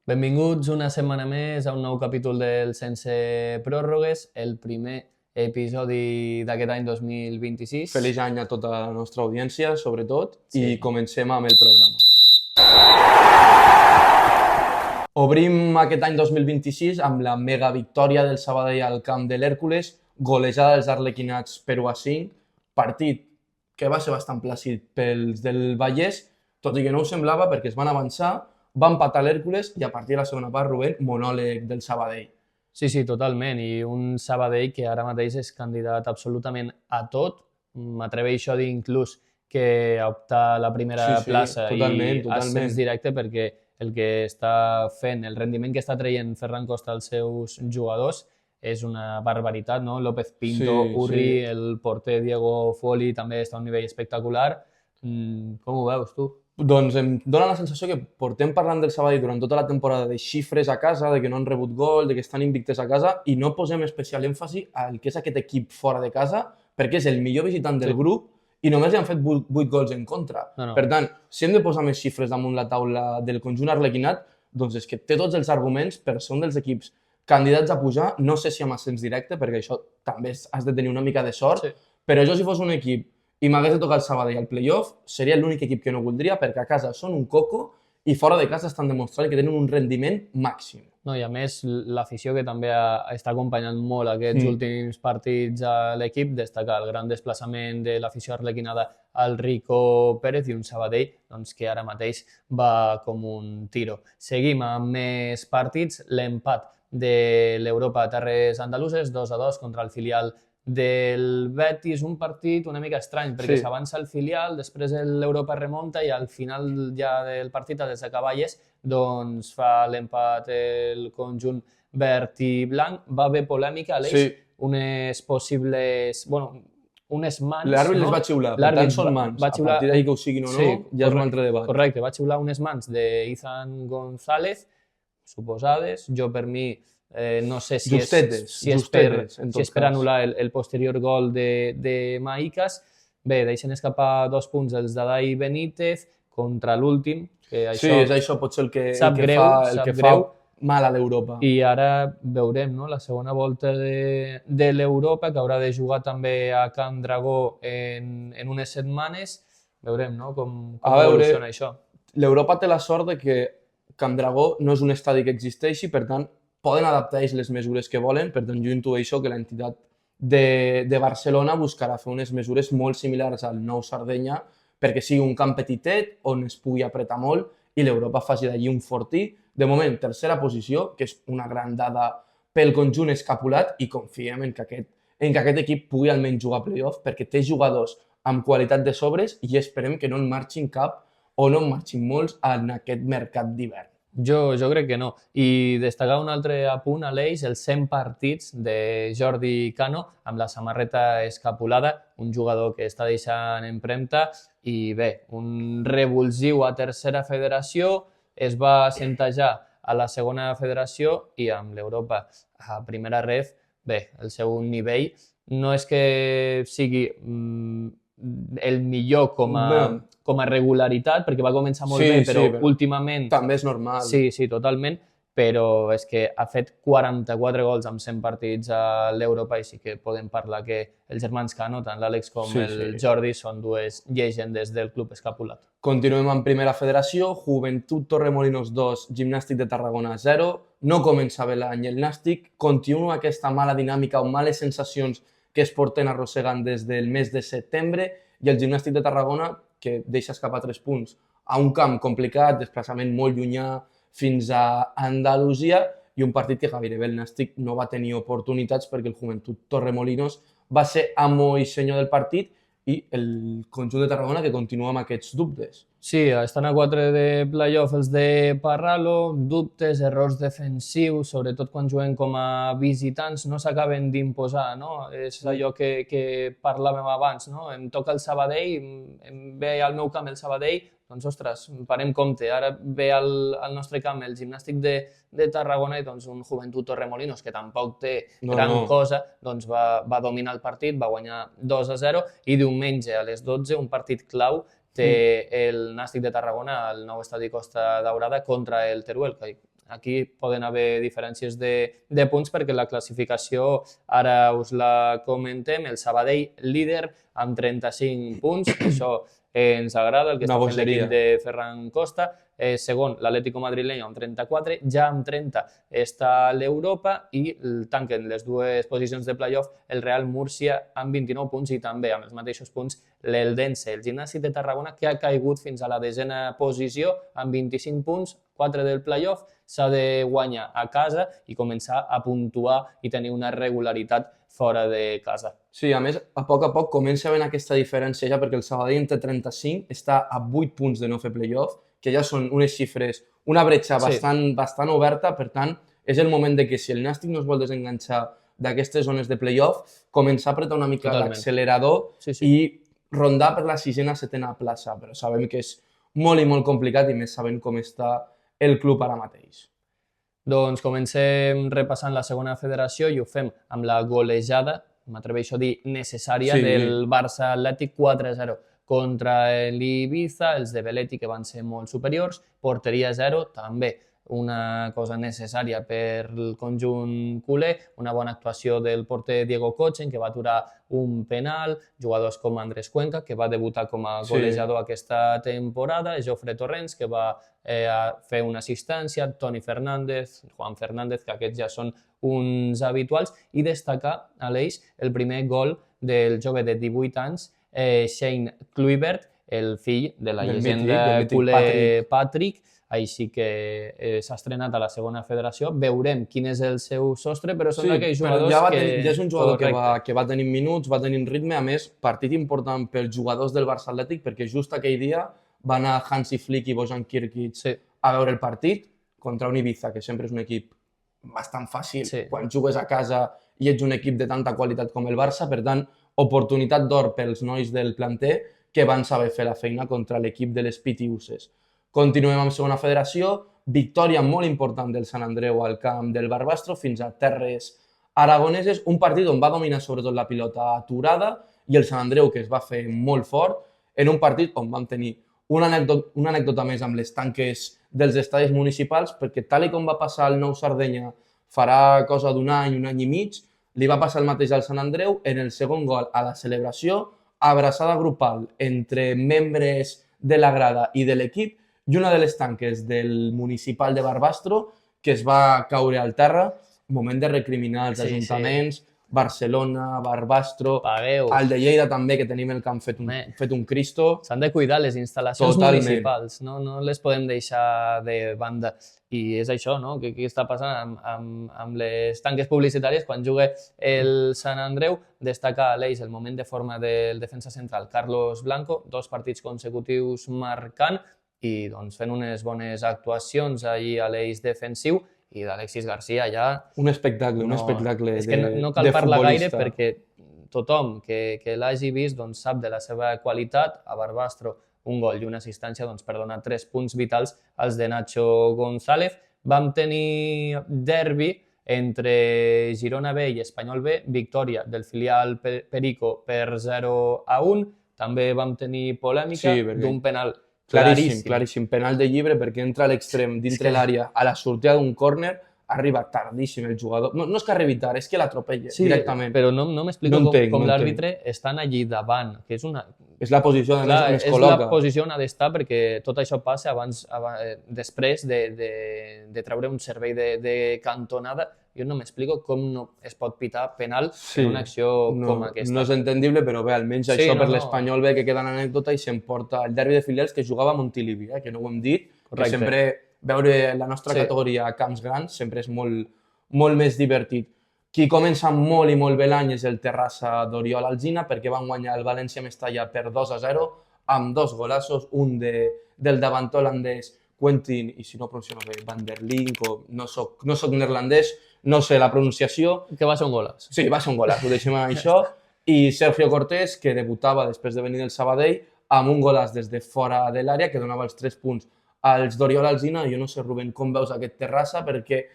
Benvinguts una setmana més a un nou capítol del Sense Pròrrogues, el primer episodi d'aquest any 2026. Feliç any a tota la nostra audiència, sobretot, Sí. i comencem amb el programa. Obrim aquest any 2026 amb la mega victòria del Sabadell al camp de l'Hèrcules, golejada dels arlequinats per 1-5, partit que va ser bastant plàcid pels del Vallès, tot i que no ho semblava perquè es van avançar, va empatar l'Hèrcules i a partir de la segona part, Rubén, monòleg del Sabadell. Sí, totalment, i un Sabadell que ara mateix és candidat absolutament a tot. M'atreveixo a dir inclús que a optar a la primera Sí, plaça totalment, i ascens directe, perquè el que està fent, el rendiment que està traient Ferran Costa als seus jugadors és una barbaritat, no? López Pinto, Sí, Urri, sí. el porter Diego Foli també està a un nivell espectacular. Com ho veus tu? Doncs em dóna la sensació que portem parlant del Sabadell durant tota la temporada de xifres a casa, de que no han rebut gol, de que estan invictes a casa, i no posem especial èmfasi al que és aquest equip fora de casa, perquè és el millor visitant del Sí. grup i només li han fet 8 gols en contra. No. Per tant, si hem de posar més xifres damunt la taula del conjunt arlequinat, doncs és que té tots els arguments per ser un dels equips candidats a pujar, no sé si amb ascens directe, perquè això també has de tenir una mica de sort, Sí. però jo si fos un equip i m'hagués de tocar el Sabadell al playoff, seria l'únic equip que no voldria perquè a casa són un coco i fora de casa estan demostrant que tenen un rendiment màxim. No, i a més, l'afició que també està acompanyant molt aquests últims partits a l'equip, destacar el gran desplaçament de l'afició arlequinada al Rico Pérez i un Sabadell doncs, que ara mateix va com un tiro. Seguim amb més partits, l'empat de l'Europa Terres Andaluses, 2-2 contra el filial del Betis, un partit una mica estrany, perquè Sí. s'avança el filial, després l'Europa remunta i al final ja del partit, a des de Cavalles, doncs fa l'empat el conjunt verd i blanc. Va haver polèmica, Aleix, Sí. unes possibles... unes mans... L'àrbit no? les va xiular, per L'àrbit tant són mans. va xiular... A partir d'ahir que ho siguin o no, Sí, ja és un altre debat. Correcte, va xiular unes mans d'Izan González, suposades. Jo, per mi, no sé si Justetes, és en tot per cas. anul·lar el posterior gol de Maicas. Bé, deixen escapar 2 punts els d'Adai Benítez contra l'últim, que Sí, això és això potser el que sap greu, fa sap greu. mal a l'Europa. I ara veurem, no?, la segona volta de l'Europa, que haurà de jugar també a Camp Dragó en unes setmanes. Veurem, no?, com A veure, evoluciona això. L'Europa té la sort de que Camp Dragó no és un estadi que existeixi, per tant, poden adaptar ells les mesures que volen, per tant, jo intueixo que l'entitat de Barcelona buscarà fer unes mesures molt similars al Nou Sardenya perquè sigui un camp petitet on es pugui apretar molt i l'Europa faci d'allí un fortí. De moment, tercera posició, que és una gran dada pel conjunt escapulat i confiem en que aquest equip pugui almenys jugar a playoff perquè té jugadors amb qualitat de sobres i esperem que no en marxin cap o no en marxin molts en aquest mercat d'hivern. Jo crec que no. I destacar un altre apunt, Aleix, els 100 partits de Jordi Cano amb la samarreta escapulada, un jugador que està deixant empremta i bé, un revulsiu a tercera federació, es va assentejar a la segona federació i amb l'Europa a primera ref, bé, el seu nivell no és que sigui el millor com a regularitat, perquè va començar molt bé, però últimament... També és normal. Sí, totalment, però és que ha fet 44 gols en 100 partits a l'Europa i sí que podem parlar que els germans Cano, tant l'Àlex com el Jordi, són dues llegendes del club escapulat. Continuem amb primera federació, Joventut Torremolinos 2, Gimnàstic de Tarragona 0. No comença bé l'any el Nàstic, continua aquesta mala dinàmica o males sensacions que es porten arrossegant des del mes de setembre i el Gimnàstic de Tarragona, que deixa escapar 3 punts a un camp complicat, desplaçament molt llunyà fins a Andalusia i un partit que gairebé el Nàstic no va tenir oportunitats perquè el Joventut Torremolinos va ser amo i senyor del partit i el conjunt de Tarragona que continua amb aquests dubtes. Sí, estan a 4 de playoff els de Parralo, dubtes, errors defensius, sobretot quan juguen com a visitants, no s'acaben d'imposar, no? És allò que parlàvem abans, no? Em toca el Sabadell, em ve al meu camp el Sabadell, doncs, ostres, parem compte, ara ve al nostre camp el Gimnàstic de Tarragona i doncs un Joventut Torremolinos, que tampoc té gran cosa, doncs va dominar el partit, va guanyar 2-0 i diumenge a les 12 un partit clau té el Nàstic de Tarragona al nou estadi Costa Daurada contra el Teruel, que aquí poden haver diferències de punts perquè la classificació ara us la comentem. El Sabadell líder amb 35 punts, això ens agrada, el que està fent l'equip de Ferran Costa. Segon, l'Atlético madrileny amb 34, ja amb 30 està l'Europa i tanquen les dues posicions de playoff el Real Múrcia amb 29 punts i també amb els mateixos punts l'Eldense. El Gimnàstic de Tarragona, que ha caigut fins a la 10a posició amb 25 punts, 4 del playoff, s'ha de guanyar a casa i començar a puntuar i tenir una regularitat fora de casa. Sí, a més, a poc comença a haver aquesta diferència ja perquè el Sabadell entre 35 està a 8 punts de no fer playoff, que ja són unes xifres, una bretxa bastant oberta, per tant, és el moment de que si el Nàstic no es vol desenganxar d'aquestes zones de playoff, començar a apretar una mica l'accelerador i rondar per la 6a, 7a plaça, però sabem que és molt i molt complicat i més sabent com està el club ara mateix. Doncs comencem repassant la segona federació i ho fem amb la golejada, m'atreveixo a dir necessària, del Barça Atlètic 4-0 contra l'Ibiza, els de Belletti que van ser molt superiors, porteria 0, també una cosa necessària per el conjunt culer, una bona actuació del porter Diego Kochen, que va aturar un penal, jugadors com Andrés Cuenca, que va debutar com a golejador aquesta temporada, Jofre Torrents, que va fer una assistència, Toni Fernández, Juan Fernández, que aquests ja són uns habituals, i destacar, Aleix, el primer gol del jove de 18 anys, Shane Kluivert, el fill de la llegenda culer Patrick, així que s'ha estrenat a la segona federació. Veurem quin és el seu sostre, però són d'aquells jugadors ja és un jugador que va tenint minuts, va tenint ritme, a més, partit important pels jugadors del Barça Atlètic, perquè just aquell dia va anar Hansi Flick i Bojan Kirkic a veure el partit contra un Ibiza, que sempre és un equip bastant fàcil quan jugues a casa i ets un equip de tanta qualitat com el Barça, per tant, oportunitat d'or pels nois del planter que van saber fer la feina contra l'equip de les Pitiuses. Continuem amb segona federació, victòria molt important del Sant Andreu al camp del Barbastro fins a terres aragoneses, un partit on va dominar sobretot la pilota aturada i el Sant Andreu, que es va fer molt fort, en un partit on vam tenir una anècdota més amb les tanques dels estadis municipals, perquè tal com va passar al Nou Sardenya farà cosa d'un any i mig, li va passar el mateix al Sant Andreu en el segon gol a la celebració, abraçada grupal entre membres de la grada i de l'equip, i una de les tanques del municipal de Barbastro que es va caure al terra, moment de recriminar els ajuntaments, Barcelona, Barbastro, el de Lleida també, que tenim el camp fet un Cristo. S'han de cuidar les instal·lacions municipals, no les podem deixar de banda. I és això, no? Què està passant amb les tanques publicitàries quan juga el Sant Andreu? Destaca a l'Eix el moment de forma del defensa central Carlos Blanco, 2 partits consecutius marcant i fent unes bones actuacions ahir a l'eix defensiu, i d'Alexis García ja... Un espectacle de futbolista. És que no cal parlar gaire perquè tothom que l'hagi vist sap de la seva qualitat. A Barbastro, un gol i una assistència per donar 3 punts vitals als de Nacho González. Vam tenir derbi entre Girona B i Espanyol B, victòria del filial Perico per 0-1. També vam tenir polèmica d'un penal claríssim. Penal de llibre perquè entra a l'extrem dintre l'àrea a la sortida d'un córner, arriba tardíssim el jugador. No és que arribi tard, és que l'atropella directament. Però no m'explico com l'àrbitre estan allí davant, que és una... És la posició on es col·loca. És la posició on ha d'estar perquè tot això passa després de treure un servei de cantonada. Jo no m'explico com no es pot pitar penal en una acció com aquesta. No és entendible, però bé, almenys això per l'Espanyol B, que queda en anècdota i s'emporta el derbi de filials que jugava a Montilivi, que no ho hem dit, que sempre veure la nostra categoria a camps grans sempre és molt més divertit. Qui comença molt i molt bé l'any és el Terrassa d'Oriol Alsina, perquè van guanyar el València Mestalla per 2-0 amb 2 golassos, un del davanter holandès Quentin, i si no pronuncio bé, Van der Link, o no soc neerlandès, no sé la pronunciació. Que va ser un golaç. Sí, va ser un golaç, ho deixem això. I Sergio Cortés, que debutava després de venir del Sabadell, amb un golaç des de fora de l'àrea, que donava els 3 punts als d'Oriol Alsina. Jo no sé, Rubén, com veus aquest Terrassa, perquè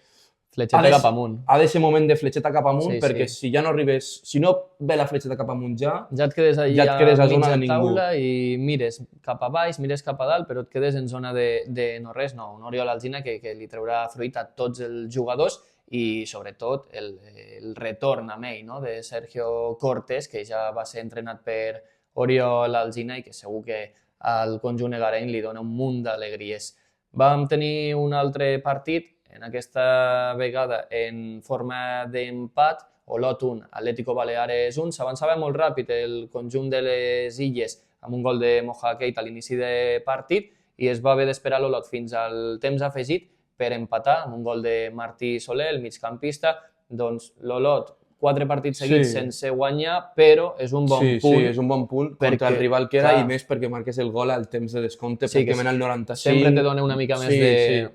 Fletxeta cap amunt. Ha de ser moment de fletxeta cap amunt, Sí, perquè sí. si ja no arribes, si no ve la fletxeta cap amunt ja Et quedes allà ja et quedes a zona mitja de ningú. taula i mires cap a baix, mires cap a dalt, però et quedes en zona de no res, no. Un Oriol Alsina que li traurà fruit a tots els jugadors i sobretot el retorn amb ell, no? De Sergio Cortés, que ja va ser entrenat per Oriol Alsina i que segur que al conjunt egareny li dona un munt d'alegries. Vam tenir un altre partit, en aquesta vegada en forma d'empat, Olot 1, Atlético Baleares 1. S'avançava molt ràpid el conjunt de les Illes amb un gol de Moja Keita a l'inici de partit i es va haver d'esperar l'Olot fins al temps afegit per empatar amb un gol de Martí Soler, el migcampista. Doncs l'Olot, 4 partits seguits sense guanyar, però és un bon punt. Sí, és un bon punt contra el rival que era i més perquè marques el gol al temps de descompte, pràcticament al 95. Sempre te dona una mica més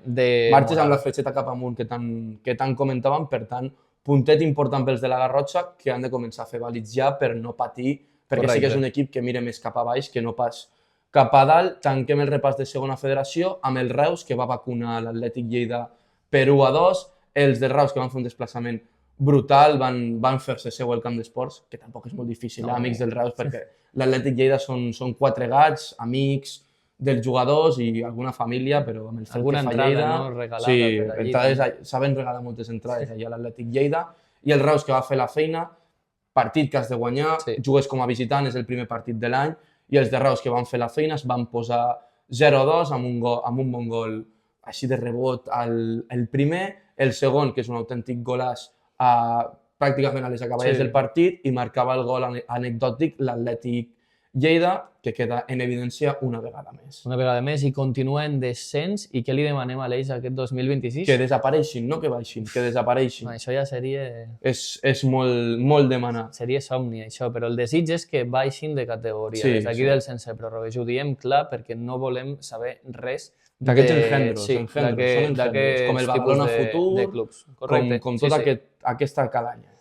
de marxes amb la fletxeta cap amunt que tant comentàvem, per tant, puntet important pels de la Garrotxa que han de començar a fer vàlids ja per no patir, perquè sí que és un equip que mira més cap a baix que no pas cap a dalt. Tanquem el repàs de segona federació amb el Reus, que va vacunar l'Atlètic Lleida per 1-2, els de Reus que van fer un desplaçament brutal, van fer-se seu al camp d'esports, que tampoc és molt difícil, amics del Reus, perquè l'Atlètic Lleida són 4 gats, amics dels jugadors i alguna família, però amb el fet alguna que fa entrada, Lleida... no? Regalada Sí, saben regalar moltes entrades allà a l'Atlètic Lleida, i el Reus que va fer la feina, partit que has de guanyar, jugues com a visitant, és el primer partit de l'any, i els de Reus que van fer la feina es van posar 0-2 amb un bon gol així de rebot el primer, el segon, que és un autèntic golàs, pràcticament a les acaballes del partit, i marcava el gol anecdòtic l'Atlètic Lleida, que queda en evidència una vegada més. Una vegada més i continua en descens. I què li demanem a l'Eix aquest 2026? Que desapareixin, no que baixin, que desapareixin. Això ja seria... És molt demanar. Seria somni, això, però el desig és que baixin de categoria. Des d'aquí del sense pròrrogues ho diem clar perquè no volem saber res d'aquests engendros, com el Badalona Futur, com tota aquesta calanya.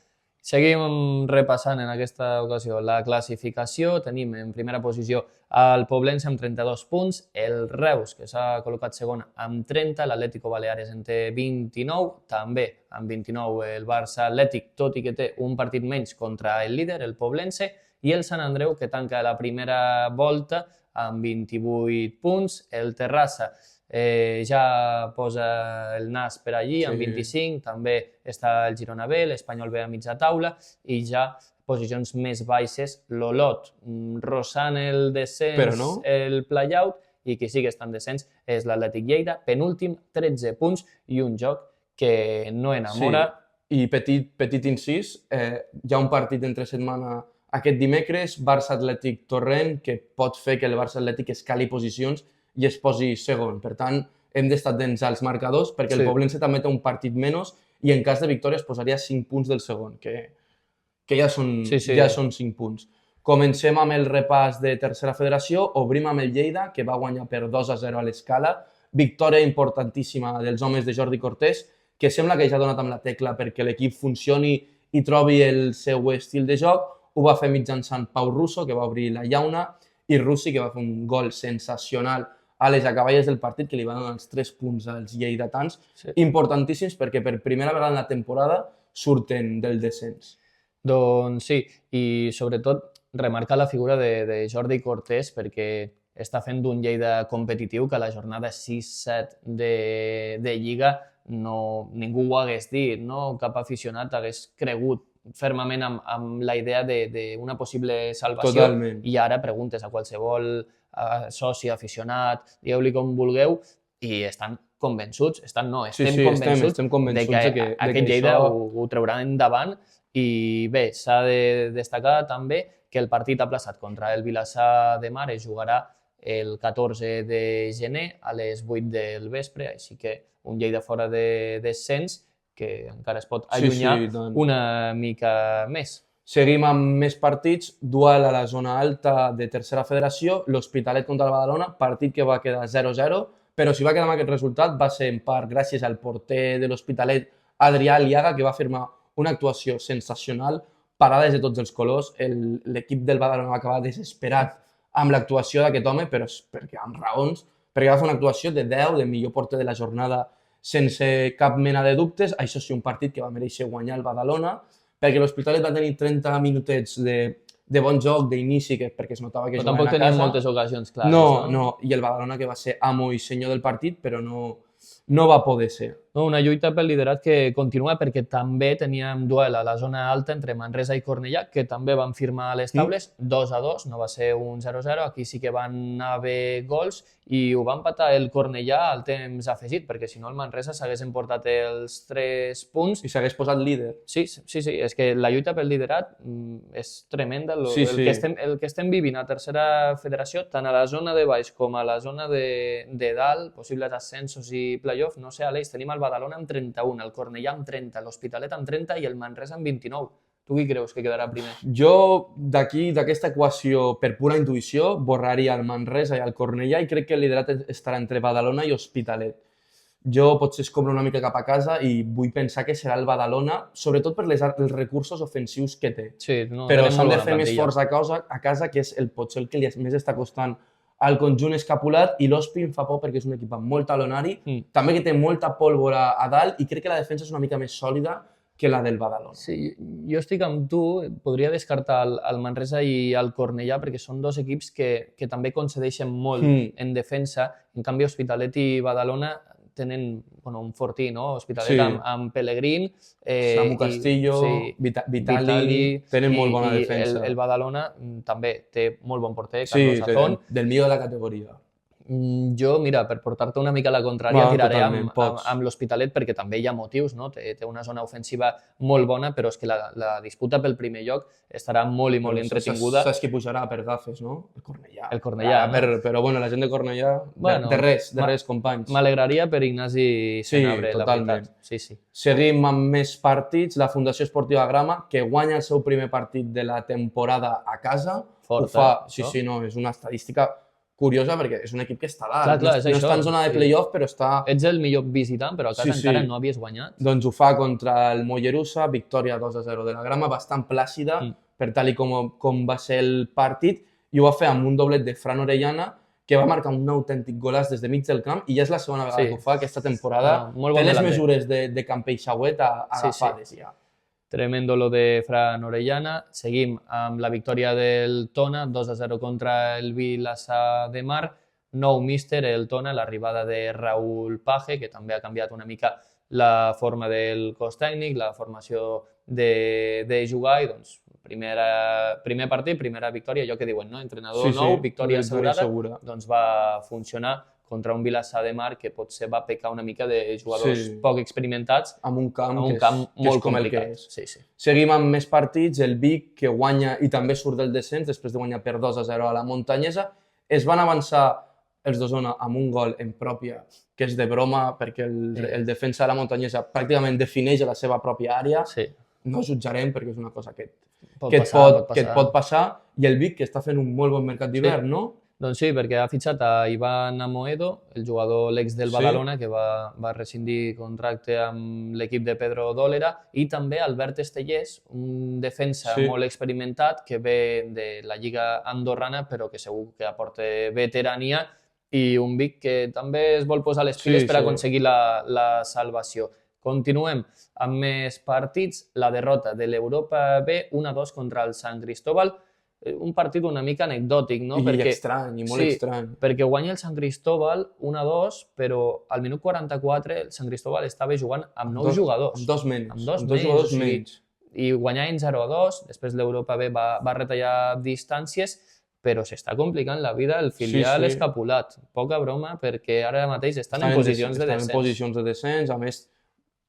Seguim repassant en aquesta ocasió la classificació. Tenim en primera posició el Poblense amb 32 punts, el Reus, que s'ha col·locat segon amb 30, l'Atlético Baleares en té 29, també amb 29 el Barça Atlètic, tot i que té un partit menys contra el líder, el Poblense, i el Sant Andreu, que tanca la primera volta amb 28 punts, el Terrassa ja posa el nas per allí amb 25, també està el Girona B, l'Espanyol B a mitja taula i ja posicions més baixes, l'Olot rosant el descens, el play-out, i qui sí que està en descens és l'Atlètic Lleida, penúltim, 13 punts i un joc que no enamora. I petit incís, hi ha un partit entre setmana aquest dimecres, Barça-Atlètic Torrent, que pot fer que el Barça-Atlètic escali posicions i es posi segon. Per tant, hem d'estar atents als marcadors perquè el Poblense també té un partit menys i en cas de victòria es posaria 5 punts del segon, que ja són 5 punts. Comencem amb el repàs de tercera federació, obrim amb el Lleida, que va guanyar per 2-0 a l'Escala, victòria importantíssima dels homes de Jordi Cortés, que sembla que ja ha donat amb la tecla perquè l'equip funcioni i trobi el seu estil de joc. Ho va fer mitjançant Pau Russo, que va obrir la llauna, i Russi, que va fer un gol sensacional a les acaballes del partit, que li van donar els 3 punts als lleidatans, importantíssims perquè per primera vegada en la temporada surten del descens. Doncs sí, i sobretot remarcar la figura de Jordi Cortés perquè està fent d'un Lleida competitiu que a la jornada 6-7 de Lliga ningú ho hagués dit, no? Cap aficionat hagués cregut fermament amb la idea d'una possible salvació. Totalment. I ara preguntes a qualsevol soci, aficionat, digueu-li com vulgueu, i estan convençuts, estem convençuts que aquest Lleida ho traurà endavant. I bé, s'ha de destacar també que el partit aplaçat contra el Vilassar de Mar es jugarà el 14 de gener a les 8 del vespre, així que un Lleida fora de descens que encara es pot allunyar una mica més. Seguim amb més partits, duel a la zona alta de tercera federació, l'Hospitalet contra el Badalona, partit que va quedar 0-0, però si va quedar amb aquest resultat va ser en part gràcies al porter de l'Hospitalet, Adrià Aliaga, que va firmar una actuació sensacional, parades de tots els colors. L'equip del Badalona va acabar desesperat amb l'actuació d'aquest home, però perquè amb raons, perquè va fer una actuació de 10, de millor porter de la jornada sense cap mena de dubtes. Això sí, un partit que va mereixer guanyar el Badalona, perquè l'Hospitalet va tenir 30 minutets de bon joc, d'inici, perquè es notava que Però jugaven tampoc a casa. tenien moltes ocasions clares, No, no? no, i el Badalona que va ser amo i senyor del partit, però no va poder ser. No, una lluita pel liderat que continua perquè també teníem duel a la zona alta entre Manresa i Cornellà, que també van firmar les taules, 2-2, no va ser un 0-0, aquí sí que van haver gols i ho va empatar el Cornellà al temps afegit, perquè si no el Manresa s'hagués emportat els 3 punts. I s'hagués posat líder. Sí, és que la lluita pel liderat és tremenda, el que estem vivint a tercera federació, tant a la zona de baix com a la zona de dalt, possibles ascensos i play-off, no sé, Aleix, tenim el Badalona amb 31, el Cornellà amb 30, l'Hospitalet amb 30 i el Manresa amb 29. Tu qui creus que quedarà primer? Jo, d'aquesta equació, per pura intuïció, borraria el Manresa i el Cornellà i crec que el liderat estarà entre Badalona i Hospitalet. Jo potser es cobro una mica cap a casa i vull pensar que serà el Badalona, sobretot per els recursos ofensius que té. Sí, no, però s'han de fer més forts a casa, que és potser el que més està costant al conjunt escapulat, i l'Hospi em fa por perquè és un equip amb molt talonari, també que té molta pólvora a dalt, i crec que la defensa és una mica més sòlida que la del Badalona. Sí, jo estic amb tu, podria descartar el Manresa i el Cornellà perquè són dos equips que també concedeixen molt en defensa, en canvi Hospitalet i Badalona tenen un fortí, no? Hospitalet amb Pellegrín, Samu Castillo, Vitali, tenen molt bona defensa. El Badalona també té molt bon porter, Carlos Azón. Del millor de la categoria. Jo, mira, per portar-te una mica a la contrària, tiraré amb l'Hospitalet perquè també hi ha motius, no? Té una zona ofensiva molt bona, però és que la disputa pel primer lloc estarà molt i molt entretinguda. Saps qui pujarà per gafes, no? El Cornellà. El Cornellà, no? Però bueno, la gent de Cornellà, de res, companys. M'alegraria per Ignasi Senabre, la veritat. Sí. Seguim amb més partits. La Fundació Esportiva Grama, que guanya el seu primer partit de la temporada a casa. Forta. Sí, no, és una estadística curiosa perquè és un equip que està dalt. Clar, no està en zona de playoff, però està... Ets el millor visitant, però a casa encara no havies guanyat. Doncs ho fa contra el Mollerussa, victòria 2-0 de la Grama, bastant plàcida, per tal com va ser el partit, i ho va fer amb un doblet de Fran Orellana, que va marcar un autèntic golaç des de mig del camp, i ja és la segona vegada que ho fa aquesta temporada. Té les mesures de Campell-Xauet agafades ja. Tremendo lo de Fran Orellana. Seguim amb la victòria del Tona, 2-0 contra el Vilassar de Mar. Nou míster, el Tona, l'arribada de Raúl Page, que també ha canviat una mica la forma del cos tècnic, la formació de jugar, i doncs primer partit, primera victòria, allò que diuen, no? Entrenador nou, victòria assegurada, doncs va funcionar contra un Vilassar de Mar que potser va pecar una mica de jugadors poc experimentats amb un camp molt complicat. Seguim amb més partits. El Vic, que guanya i també surt del descens després de guanyar per 2-0 a la Muntanyesa. Es van avançar els d'Osona amb un gol en pròpia, que és de broma, perquè el defensa de la Muntanyesa pràcticament defineix la seva pròpia àrea. No jutjarem perquè és una cosa que et pot passar. I el Vic, que està fent un molt bon mercat d'hivern, no? Doncs sí, perquè ha fitxat a Ivan Amoedo, el jugador l'ex del Badalona, que va rescindir contracte amb l'equip de Pedro Dólera, i també Albert Estellés, un defensa molt experimentat que ve de la Lliga Andorrana, però que segur que aporta veterania, i un Vic que també es vol posar les piles per aconseguir la salvació. Continuem amb més partits. La derrota de l'Europa B, 1-2 contra el Sant Cristóbal. Un partit una mica anecdòtic, no? I estrany, i molt estrany. Perquè guanya el Sant Cristóbal 1-2, però al minut 44 el Sant Cristóbal estava jugant amb 9 jugadors. Amb dos jugadors menys. I guanyant 0-2, després l'Europa B va retallar distàncies, però s'està complicant la vida el filial escapulat. Poca broma, perquè ara mateix estan en posicions de descens. Estan en posicions de descens, a més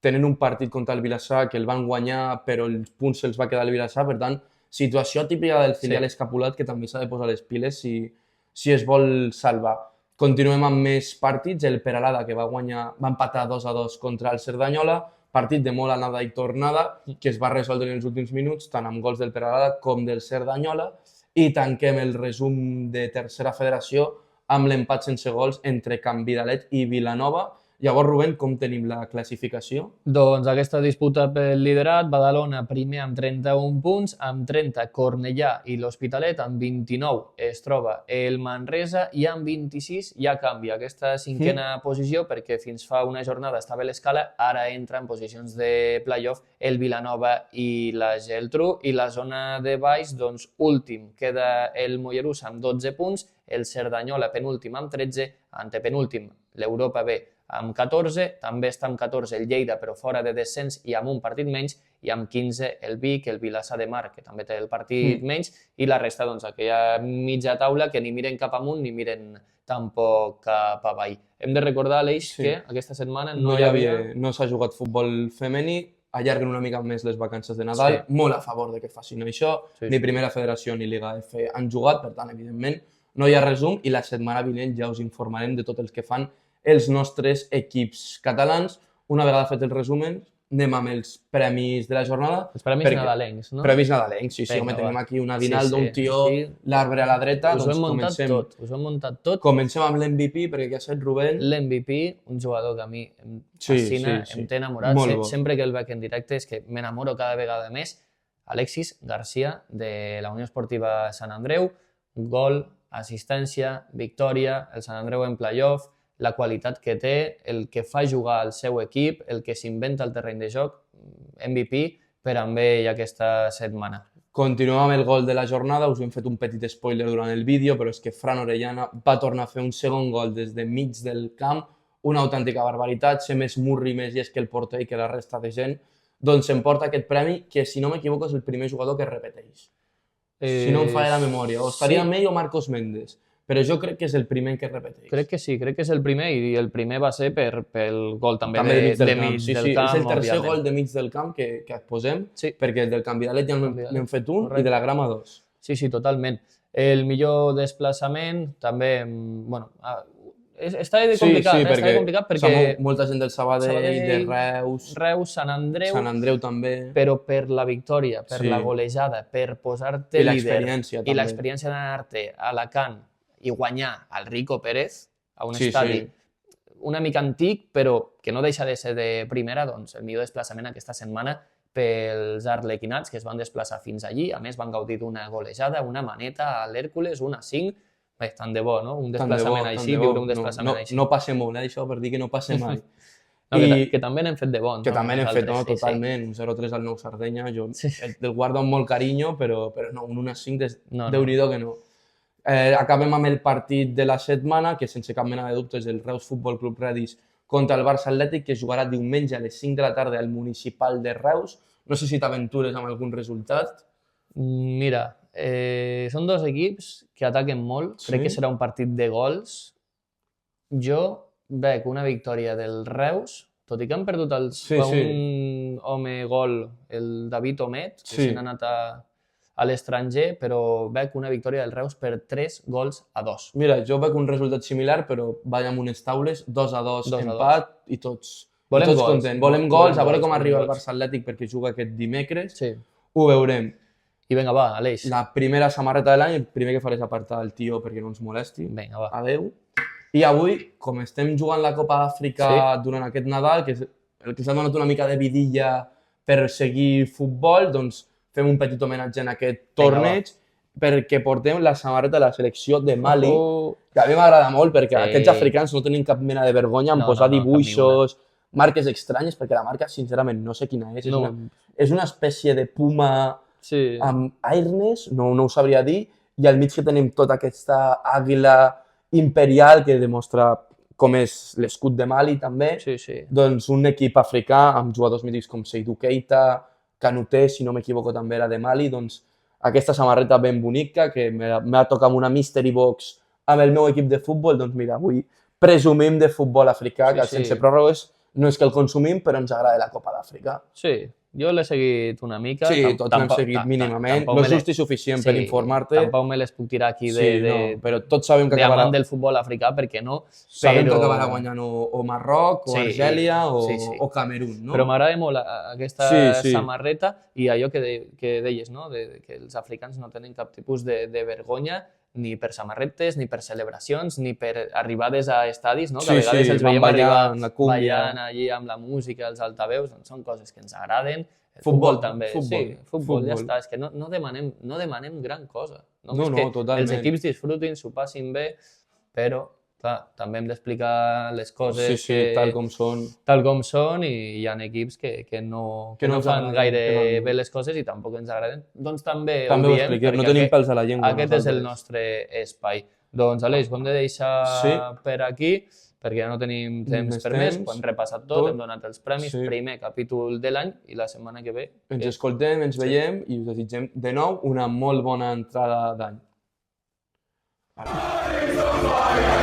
tenen un partit contra el Vilassar que el van guanyar, però els punts se'ls va quedar el Vilassar, per tant, situació típica del filial escapulat que també s'ha de posar les piles si es vol salvar. Continuem amb més partits. El Peralada, que va empatar 2-2 contra el Cerdanyola, partit de molt anada i tornada, que es va resoldre en els últims minuts, tant amb gols del Peralada com del Cerdanyola, i tanquem el resum de tercera federació amb l'empat sense gols entre Can Vidalet i Vilanova, Llavors, Rubén, com tenim la classificació? Doncs aquesta disputa pel liderat, Badalona primer amb 31 punts, amb 30 Cornellà i l'Hospitalet, amb 29 es troba el Manresa i amb 26 ja canvia aquesta cinquena posició perquè fins fa una jornada estava a l'escala, ara entra en posicions de playoff el Vilanova i la Geltrú i la zona de baix, doncs últim queda el Mollerussa amb 12 punts, el Cerdanyola penúltim amb 13, antepenúltim l'Europa B amb 14, també està amb 14 el Lleida, però fora de descens i amb un partit menys, i amb 15 el Vic, el Vilassar de Mar, que també té el partit menys, i la resta, doncs, aquella mitja taula que ni miren cap amunt ni miren tampoc cap avall. Hem de recordar, Aleix, que aquesta setmana no s'ha jugat futbol femení, allarguen una mica més les vacances de Nadal, molt a favor de que facin això, ni Primera Federació ni Liga F han jugat, per tant, evidentment, no hi ha resum i la setmana vinent ja us informarem de tot el que fan els nostres equips catalans. Una vegada fet el resumen, anem amb els premis de la jornada. Els premis nadalencs, no? Premis nadalencs, sí, home, tenim aquí un aguinaldo, un tió, l'arbre a la dreta, doncs comencem. Us ho hem muntat tot. Comencem amb l'MVP, perquè ja saps, Rubén. L'MVP, un jugador que a mi em fascina, em té enamorat, sempre que el veig en directe és que m'enamoro cada vegada més. Alexis García, de la Unió Esportiva Sant Andreu, gol, assistència, victòria, el Sant Andreu en playoff, la qualitat que té, el que fa jugar al seu equip, el que s'inventa al terreny de joc, MVP per amb ell aquesta setmana. Continuem amb el gol de la jornada, us hem fet un petit spoiler durant el vídeo, però és que Fran Orellana va tornar a fer un segon gol des de mig del camp, una autèntica barbaritat, ser més murri, més llest que el porter i que la resta de gent, doncs s'emporta aquest premi que, si no m'equivoco, és el primer jugador que es repeteix. Si no em falla la memòria, o estaria amb ell o Marcos Méndez. Però jo crec que és el primer que repeteix. Crec que sí, crec que és el primer i el primer va ser pel gol també de mig del camp. Sí, és el tercer gol de mig del camp que et posem, perquè del Canvidalet ja n'hem fet un i de la Grama dos. Sí, totalment. El millor desplaçament també, bueno, està complicat perquè molta gent del Sabadell, de Reus, Sant Andreu també, però per la victòria, per la golejada, per posar-te líder i l'experiència d'anar-te a Alacant i guanyar al Rico Pérez a un estadi una mica antic, però que no deixa de ser de primera, doncs el millor desplaçament aquesta setmana pels arlequinats que es van desplaçar fins allí. A més, van gaudir d'una golejada, una maneta a l'Hèrcules, 1-5. Bé, tant de bo, no? Un desplaçament així, viure un desplaçament així. No passa molt, això per dir que no passa mai. Que també n'hem fet de bons. Que també n'hem fet, totalment. Un 0-3 al Nou Sardenya, jo el guardo amb molt carinyo, però no, un 1-5 Déu-n'hi-do que no. Acabem amb el partit de la setmana, que sense cap mena de dubte és el Reus Futbol Club Redis contra el Barça Atlètic, que jugarà diumenge a les 5 de la tarda al Municipal de Reus. No sé si t'aventures amb algun resultat. Mira, són dos equips que ataquen molt. Crec que serà un partit de gols. Jo veig una victòria del Reus, tot i que han perdut un home gol, el David Omet, que se n'ha anat a l'estranger, però veig una victòria del Reus per 3-2. Mira, jo veig un resultat similar, però vaig amb unes taules, 2-2 empat i tots contents. Volem gols, a veure com arriba el Barça Atlètic perquè juga aquest dimecres. Ho veurem. I vinga, va, Aleix. La primera samarreta de l'any, el primer que faré és apartar el tio perquè no ens molesti. Vinga, va. Adéu. I avui, com estem jugant la Copa d'Àfrica durant aquest Nadal, que el que s'ha donat una mica de vidilla per seguir futbol, doncs fem un petit homenatge en aquest torneig perquè portem la samarreta de la selecció de Mali, que a mi m'agrada molt perquè aquests africans no tenen cap mena de vergonya en posar dibuixos, marques estranyes, perquè la marca, sincerament, no sé quina és. És una espècie de puma amb airness, no ho sabria dir, i al mig que tenim tota aquesta àguila imperial que demostra com és l'escut de Mali també. Doncs un equip africà amb jugadors mítics com Seydou Keita, Kanouté, si no m'equivoco, també era de Mali, doncs aquesta samarreta ben bonica que m'ha tocat una mystery box amb el meu equip de futbol, doncs mira, avui presumim de futbol africà, que sense pròrrogues no és que el consumim, però ens agrada la Copa d'Àfrica. Sí, jo l'he seguit una mica. Sí, tots l'hem seguit mínimament, no és just i suficient per informar-te. Tampoc me les puc tirar aquí però tots sabem que acabarà... d'amant del futbol africà, perquè no. Sabem que acabarà guanyant o Marroc, o Argèlia, o Camerún, no? Però m'agrada molt aquesta samarreta i allò que deies, no? Que els africans no tenen cap tipus de vergonya ni per samarretes, ni per celebracions, ni per arribades a estadis, no? Que Sí, a vegades sí, els van veiem arribar ballant, la cúmbia. ballant allí amb la música, els altaveus, doncs són coses que ens agraden. El Futbol, futbol també, futbol, sí, futbol, ja futbol. està, és que no demanem gran cosa. No, Només no, que totalment. els equips disfrutin, s'ho passin bé, però clar, també hem d'explicar les coses Sí, tal com són. tal com són i hi ha equips que no Que no ens fan agraden, gaire que no- bé les coses i tampoc ens agraden. Doncs també També ho ho diem, expliquem, no perquè tenim pèls a la llengua. aquest és el nosaltres. nostre espai. Doncs, Aleix, ho hem de deixar Sí. per aquí, perquè ja no tenim temps Més per més. temps, Ho hem repassat tot, tot. hem donat els premis, Sí. primer capítol de l'any i la setmana que ve. Ens escoltem, ens veiem i us desitgem de nou una molt bona entrada d'any. Fire!